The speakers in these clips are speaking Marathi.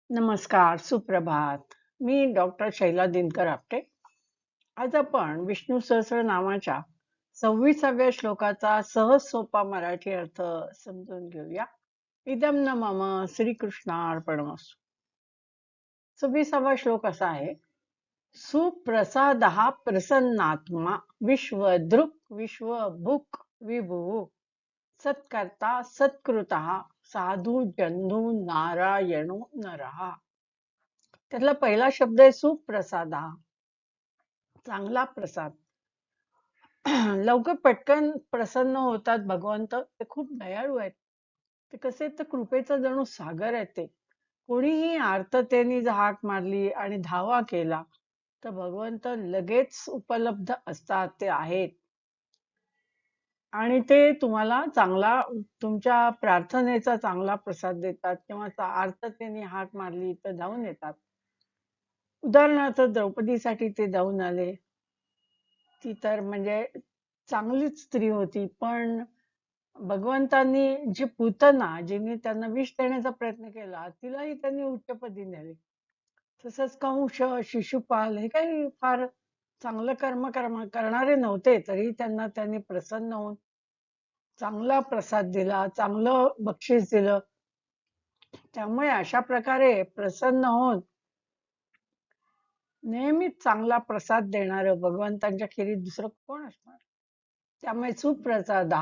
नमस्कार, सुप्रभात. मी डॉक्टर शैला दिनकर आपटे. आज आपण विष्णू सहस्रनामाच्या 26व्या श्लोकाचा सहज सोपा मराठी अर्थ समजून घेऊया. इदं न मम श्रीकृष्णार्पणमस्तु. 26वा श्लोक असा आहे. सुप्रसादः प्रसन्नात्मा विश्वदृक् विश्वभुक् विभुः सत्कर्ता सत्कृतः साधू जन्मू नारायणो नरः. त्यातला पहिला शब्द आहे सुप्रसादा, चांगला प्रसाद. लवकर पटकन प्रसन्न होतात भगवंत. ते खूप दयाळू आहेत. ते कसे तर कृपेचा जणू सागर आहे. ते कोणीही आर्ततेने हाक मारली आणि धावा केला तर भगवंत लगेच उपलब्ध असतात. ते आहेत आणि ते तुम्हाला चांगला, तुमच्या प्रार्थनेचा चांगला प्रसाद देतात किंवा आर्ततेने हाक मारली तर धावून येतात. उदाहरणार्थ द्रौपदीसाठी ते धावून आले. ती तर म्हणजे चांगलीच स्त्री होती, पण भगवंतांनी जी पूतना जिने त्यांना विष देण्याचा प्रयत्न केला तिलाही त्यांनी उच्चपदी नेले. तसंच कंस, शिशुपाल हे काही फार चांगलं कर्म करणारे नव्हते, तरी त्यांनी प्रसन्न होऊन चांगला प्रसाद दिला, चांगलं बक्षीस दिलं. त्यामुळे अशा प्रकारे प्रसन्न होऊन नेहमीच चांगला प्रसाद देणारं भगवंतांच्या खेरीज दुसरं कोण असणार. त्यामुळे सुप्रसाद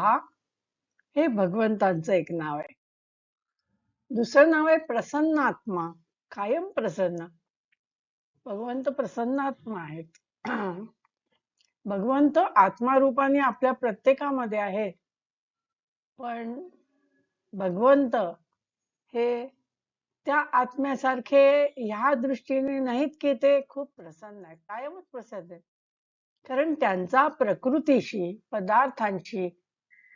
हे भगवंतांचं एक नाव आहे. दुसरं नाव आहे प्रसन्नात्मा, कायम प्रसन्न. भगवंत प्रसन्नात्मा आहेत. भगवंत आत्मारूपाने आपल्या प्रत्येकामध्ये आहे, पण भगवंत हे त्या आत्म्यासारखे ह्या दृष्टीने नाहीत की ते खूप प्रसन्न आहेत, कायमच प्रसन्न आहेत. कारण त्यांचा प्रकृतीशी, पदार्थांशी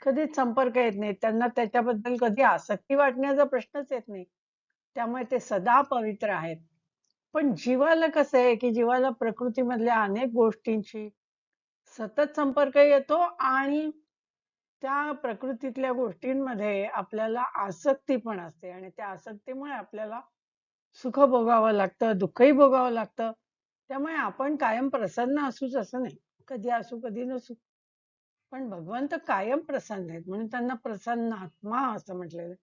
कधीच संपर्क येत नाही. त्यांना त्याच्याबद्दल कधी आसक्ती वाटण्याचा प्रश्नच येत नाही. त्यामुळे ते सदा पवित्र आहेत. पण जीवाला कसं आहे की जीवाला प्रकृतीमधल्या अनेक गोष्टींशी सतत संपर्क येतो आणि त्या प्रकृतीतल्या गोष्टींमध्ये आपल्याला आसक्ती पण असते आणि त्या आसक्तीमुळे आपल्याला सुख भोगावं लागतं, दुःखही भोगावं लागतं. त्यामुळे आपण कायम प्रसन्न असूच असं नाही. कधी असू कधी नसू. पण भगवंत कायम प्रसन्न आहेत म्हणून त्यांना प्रसन्न आत्मा असं म्हटलेलं आहे.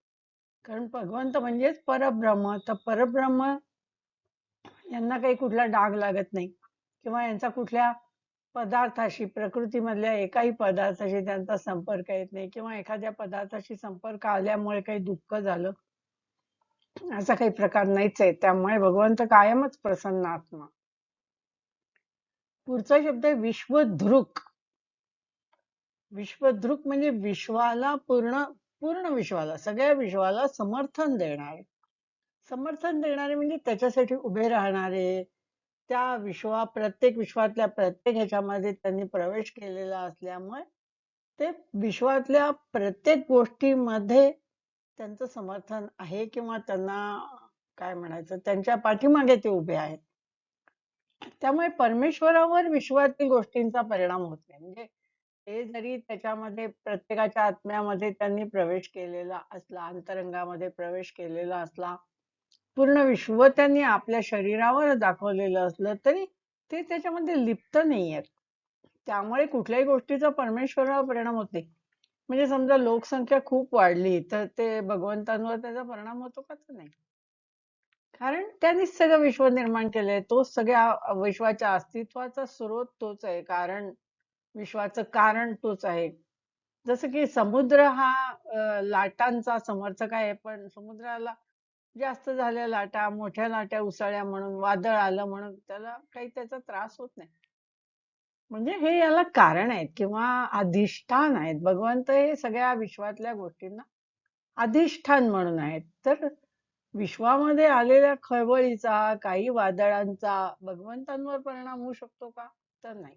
कारण भगवंत म्हणजेच परब्रह्म. तर परब्रह्म यांना काही कुठला डाग लागत नाही किंवा यांचा कुठल्या पदार्थाशी, प्रकृतीमधल्या एकाही पदार्थाशी त्यांचा संपर्क येत नाही किंवा एखाद्या पदार्थाशी संपर्क आल्यामुळे काही दुःख झालं असा काही प्रकार नाहीच आहे. त्यामुळे भगवंत कायमच प्रसन्न आत्मा. पुढचा शब्द आहे विश्वधृक. विश्वधृक म्हणजे विश्वाला पूर्ण पूर्ण विश्वाला, सगळ्या विश्वाला समर्थन देणारे. समर्थन देणारे म्हणजे त्याच्यासाठी उभे राहणारे. त्या प्रत्येक विश्वातल्या प्रत्येक ह्याच्यामध्ये त्यांनी प्रवेश केलेला असल्यामुळे ते विश्वातल्या प्रत्येक गोष्टीमध्ये त्यांचं समर्थन आहे किंवा त्यांना काय म्हणायचं, त्यांच्या पाठीमागे ते उभे आहेत. त्यामुळे परमेश्वरावर विश्वातील गोष्टींचा परिणाम होत नाही. म्हणजे ते जरी त्याच्यामध्ये प्रत्येकाच्या आत्म्यामध्ये त्यांनी प्रवेश केलेला असला, अंतरंगामध्ये प्रवेश केलेला असला, पूर्ण विश्व त्यांनी आपल्या शरीरावर दाखवलेलं असलं तरी ते त्याच्यामध्ये लिप्त नाही आहेत. त्यामुळे कुठल्याही गोष्टीचा परमेश्वरावर परिणाम होत नाही. म्हणजे समजा लोकसंख्या खूप वाढली तर ते भगवंतांवर त्याचा परिणाम होतो का? तर नाही. कारण त्यांनीच सगळं विश्व निर्माण केलंय. तोच सगळ्या विश्वाच्या अस्तित्वाचा स्रोत तोच आहे. कारण विश्वाचं कारण तोच आहे. जसं की समुद्र हा लाटांचा समर्थक आहे, पण समुद्राला जास्त झाल्या लाटा, मोठ्या लाटा उसळल्या म्हणून, वादळ आलं म्हणून त्याला काही त्याचा त्रास होत नाही. म्हणजे हे याला कारण आहेत किंवा अधिष्ठान आहेत. भगवंत हे सगळ्या विश्वातल्या गोष्टींना अधिष्ठान म्हणून आहेत. तर विश्वामध्ये आलेल्या खळबळीचा, काही वादळांचा भगवंतांवर परिणाम होऊ शकतो का? तर नाही.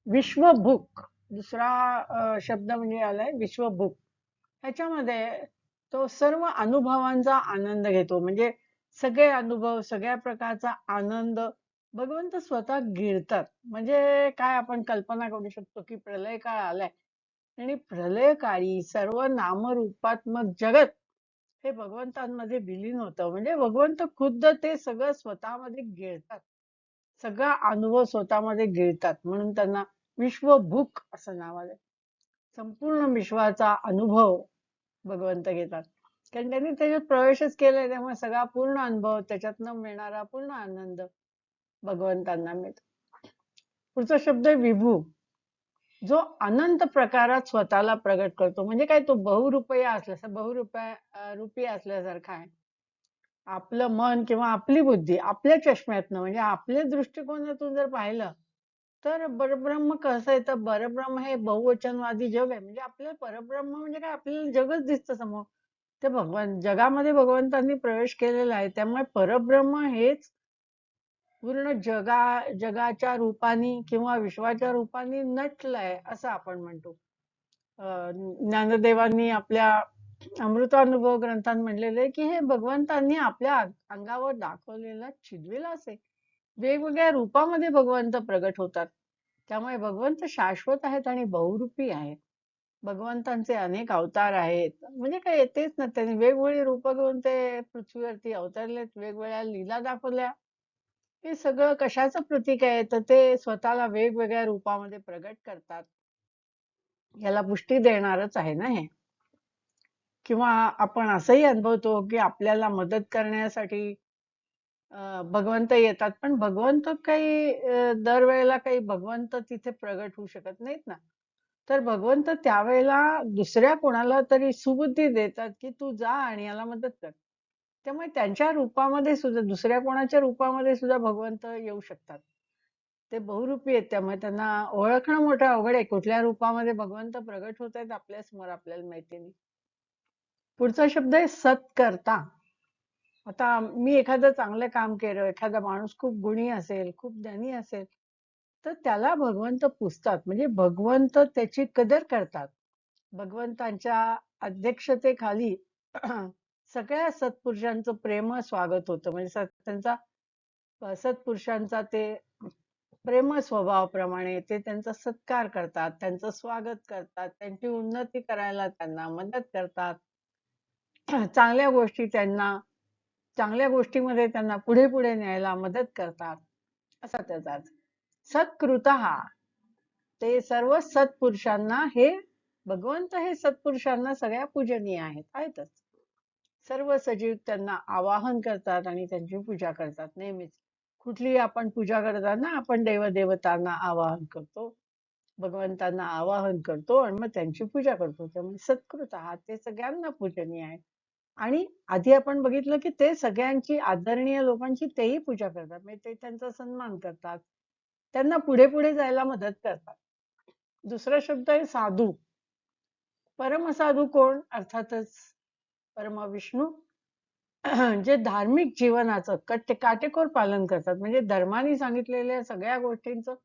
विश्वभूक दुसरा शब्द म्हणजे आलाय विश्वभूक. ह्याच्यामध्ये तो सर्व अनुभवांचा आनंद घेतो. म्हणजे सगळे अनुभव, सगळ्या प्रकारचा आनंद भगवंत स्वतः गिळतात. म्हणजे काय आपण कल्पना करू शकतो की प्रलय काळ आलाय आणि प्रलय काळी सर्व नामरूपात्मक जगत हे भगवंतांमध्ये विलीन होतं. म्हणजे भगवंत खुद्द ते सगळं स्वतःमध्ये गिळतात. सगळा अनुभव स्वतःमध्ये गिळतात. म्हणून त्यांना विश्वभूक असं नाव आलं. संपूर्ण विश्वाचा अनुभव भगवंत घेतात. कारण त्यांनी त्याच्यात प्रवेशच केलाय, त्यामुळे सगळा पूर्ण अनुभव, त्याच्यातनं मिळणारा पूर्ण आनंद भगवंतांना मिळतो. पुढचा शब्द आहे विभू, जो अनंत प्रकारात स्वतःला प्रगट करतो. म्हणजे काय, तो बहुरूपया रूपी असल्यासारखा आहे. आपलं मन किंवा आपली बुद्धी आपल्या चष्म्यातनं, म्हणजे आपल्या दृष्टिकोनातून जर पाहिलं, तर परब्रह्म कसं आहे, तर परब्रह्म हे बहुवचनवादी जग आहे. म्हणजे आपल्याला परब्रह्म म्हणजे काय, आपल्याला जगच दिसतं समोर. ते जगामध्ये भगवंतांनी प्रवेश केलेला आहे, त्यामुळे परब्रह्म हेच पूर्ण जगाच्या रूपाने किंवा विश्वाच्या रूपाने नटलंय असं आपण म्हणतो. ज्ञानदेवांनी आपल्या अमृतानुभव ग्रंथात म्हणलेलं आहे की हे भगवंतांनी आपल्या अंगावर दाखवलेला चिदविलास आहे. वेगवेगळ्या रूपामध्ये भगवंत प्रगट होतात. त्यामुळे भगवंत शाश्वत आहेत आणि बहुरूपी आहेत. भगवंतांचे अनेक अवतार आहेत. म्हणजे काय, येतेच ना, त्यांनी वेगवेगळी रूप घेऊन ते पृथ्वीवरती अवतरलेत, वेगवेगळ्या लीला दाखवल्या. हे सगळं कशाचं प्रतीक आहे, तर ते स्वतःला वेगवेगळ्या रूपामध्ये प्रगट करतात. याला पुष्टी देणारच आहे ना हे. किंवा आपण असंही अनुभवतो की आपल्याला मदत करण्यासाठी भगवंत येतात, पण भगवंत काही दरवेळेला काही भगवंत तिथे प्रगट होऊ शकत नाहीत ना. तर भगवंत त्यावेळेला दुसऱ्या कोणाला तरी सुबुद्धी देतात की तू जा आणि याला मदत कर. त्यामुळे त्यांच्या रूपामध्ये सुद्धा, दुसऱ्या कोणाच्या रूपामध्ये सुद्धा भगवंत येऊ शकतात. ते बहुरूपी आहेत, त्यामुळे त्यांना ओळखणं मोठं अवघड आहे. कुठल्या रूपामध्ये भगवंत प्रगट होत आहेत आपल्या समोर आपल्याला माहिती नाही. पुढचा शब्द आहे सत्कर्ता. आता मी एखादं चांगलं काम केलं, एखादा माणूस खूप गुणी असेल, खूप ज्ञानी असेल, तर त्याला भगवंत पुजतात. म्हणजे भगवंत त्याची कदर करतात. भगवंतांच्या अध्यक्षतेखाली सगळ्या सत्पुरुषांचं प्रेम स्वागत होतं. म्हणजे त्यांचा सत्पुरुषांचा ते प्रेम स्वभावाप्रमाणे ते त्यांचा सत्कार करतात, त्यांचं स्वागत करतात, त्यांची उन्नती करायला त्यांना मदत करतात. चांगल्या गोष्टी त्यांना चांगल्या गोष्टीमध्ये त्यांना पुढे पुढे न्यायला मदत करतात, असा त्याचा अर्थ. सत्कृतः, ते सर्व सत्पुरुषांना हे भगवंत हे सत्पुरुषांना सगळ्या पूजनीय आहेतच. सर्व सजीव त्यांना आवाहन करतात आणि त्यांची पूजा करतात नेहमीच. कुठलीही आपण पूजा करताना आपण देवदेवतांना आवाहन करतो, भगवंतांना आवाहन करतो आणि मग त्यांची पूजा करतो. त्यामुळे सत्कृत आहात, ते सगळ्यांना पूजनीय आहे. आणि आधी आपण बघितलं की ते सगळ्यांची, आदरणीय लोकांची तेही पूजा करतात, म्हणजे ते त्यांचा सन्मान करतात, त्यांना पुढे पुढे जायला मदत करतात. दुसरा शब्द आहे साधू. परमसाधू कोण? अर्थातच परमविष्णू. जे धार्मिक जीवनाचं काटेकोर पालन करतात. म्हणजे धर्माने सांगितलेल्या सगळ्या गोष्टींचं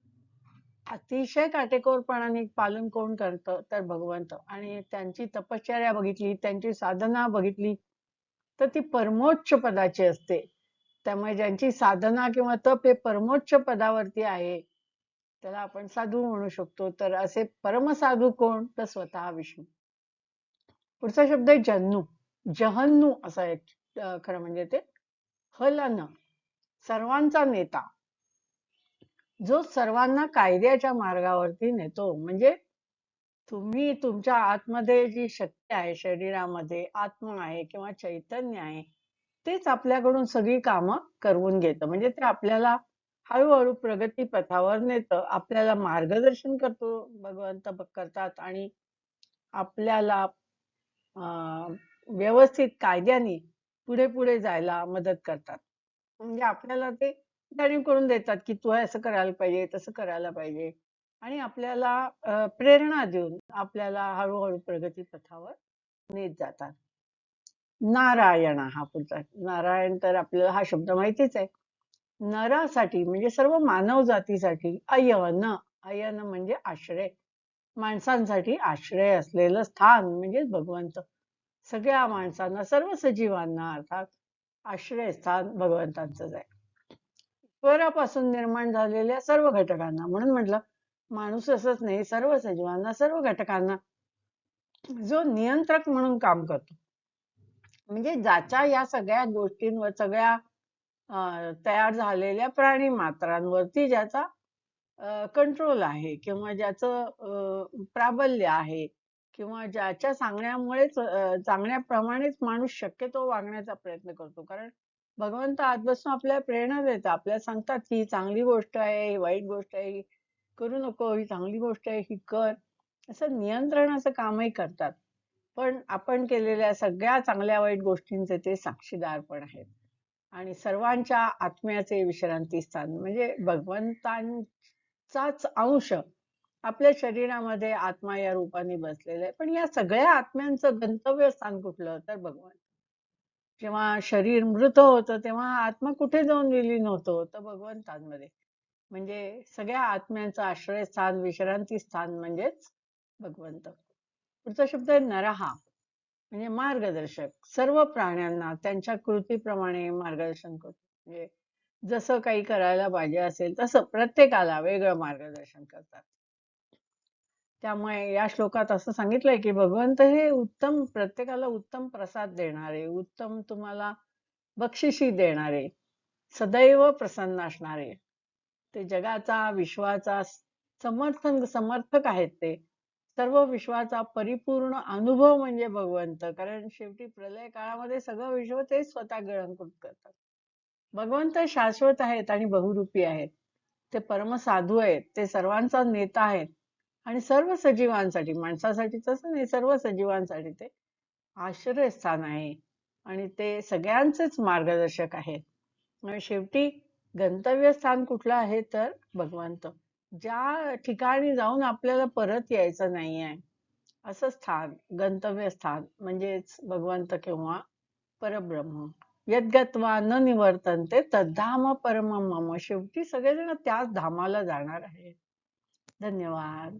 अतिशय काटेकोरपणाने पालन कोण करतं, तर भगवंत. आणि त्यांची तपश्चर्या बघितली, त्यांची साधना बघितली, तर ती परमोच्च पदाची असते. त्यामुळे ज्यांची साधना किंवा तप हे परमोच्च पदावरती आहे, त्याला आपण साधू म्हणू शकतो. तर असे परमसाधू कोण? तर स्वतः विष्णू. पुढचा शब्द आहे जन्नू. जहन्नू असा एक खरं म्हणजे ते हलन, सर्वांचा नेता, जो सर्वांना कायद्याच्या मार्गावरती नेतो. म्हणजे तुम्ही तुमच्या आतमध्ये जी शक्ती आहे, शरीरामध्ये आत्मा आहे किंवा चैतन्य आहे, तेच आपल्याकडून सगळी कामं करवून घेतं. म्हणजे ते आपल्याला हळूहळू प्रगती पथावर नेतं, आपल्याला मार्गदर्शन भगवंत करतात आणि आपल्याला व्यवस्थित कायद्याने पुढे पुढे जायला मदत करतात. म्हणजे आपल्याला ते जाणीव करून देतात की तू असं करायला पाहिजे, तसं करायला पाहिजे, आणि आपल्याला प्रेरणा देऊन आपल्याला हळूहळू प्रगती पथावर नेत जातात. नारायण हा पुढचा. नारायण तर आपल्याला हा शब्द माहितीच आहे. नरासाठी म्हणजे सर्व मानव जातीसाठी अयन. अयन म्हणजे आश्रय. माणसांसाठी आश्रय असलेलं स्थान म्हणजे भगवंत. सगळ्या माणसांना, सर्व सजीवांना अर्थात आश्रयस्थान भगवंतांचंच आहे. ईश्वरापासून निर्माण झालेल्या सर्व घटकांना, म्हणून म्हटलं माणूस असंच नाही, सर्व सजीवांना, सर्व घटकांना जो नियंत्रक म्हणून काम करतो. म्हणजे ज्याच्या या सगळ्या गोष्टींवर सगळ्या तयार झालेल्या प्राणी मात्रांवरती ज्याचा कंट्रोल आहे किंवा ज्याचं प्राबल्य आहे किंवा ज्याच्या सांगण्यामुळेच सांगण्याप्रमाणेच माणूस शक्यतो वागण्याचा प्रयत्न करतो. कारण भगवंत आजपासून आपल्याला प्रेरणा देतात. आपल्याला सांगतात की ही चांगली गोष्ट आहे, ही वाईट गोष्ट आहे, ही करू नको, ही चांगली गोष्ट आहे, ही कर. असं नियंत्रणाचं कामही करतात. पण आपण केलेल्या सगळ्या चांगल्या वाईट गोष्टींचे ते साक्षीदार पण आहेत. आणि सर्वांच्या आत्म्याचे विश्रांती स्थान म्हणजे भगवंतांचाच अंश आपल्या शरीरामध्ये आत्मा या रूपाने बसलेला आहे. पण या सगळ्या आत्म्यांचं गंतव्य स्थान कुठलं तर भगवान. जेव्हा शरीर मृत होतं तेव्हा आत्मा कुठे जाऊन विलीन होतो तर भगवंतांमध्ये. म्हणजे सगळ्या आत्म्यांचं आश्रयस्थान विश्रांती स्थान म्हणजेच भगवंत. पुढचा शब्द आहे नरहा म्हणजे मार्गदर्शक. सर्व प्राण्यांना त्यांच्या कृतीप्रमाणे मार्गदर्शन करतो. म्हणजे जसं काही करायला पाहिजे असेल तसं प्रत्येकाला वेगळं मार्गदर्शन करतात. त्यामुळे या श्लोकात असं सांगितलंय की भगवंत हे उत्तम प्रत्येकाला उत्तम प्रसाद देणारे, उत्तम तुम्हाला बक्षिशी देणारे, सदैव प्रसन्न असणारे, ते जगाचा विश्वाचा समर्थक आहेत ते. सर्व विश्वाचा परिपूर्ण अनुभव म्हणजे भगवंत. कारण शेवटी प्रलय काळामध्ये सगळं विश्व ते स्वतः गिळंकृत करतात. भगवंत शाश्वत आहेत आणि बहुरूपी आहेत. ते परमसाधू आहेत. ते सर्वांचा नेता आहेत. आणि सर्व सजीवांसाठी, माणसासाठी तसं नाही, सर्व सजीवांसाठी ते आश्रयस्थान आहे. आणि ते सगळ्यांचेच मार्गदर्शक आहेत. आणि शेवटी गंतव्यस्थान कुठलं आहे तर भगवंत. ज्या ठिकाणी जाऊन आपल्याला परत यायचं नाहीये असं स्थान, गंतव्यस्थान म्हणजेच भगवंत किंवा परब्रह्म. यद्गत्वा न निवर्तन्ते तद्धाम परमं मम. शेवटी सगळेजण त्याच धामाला जाणार आहेत. धन्यवाद.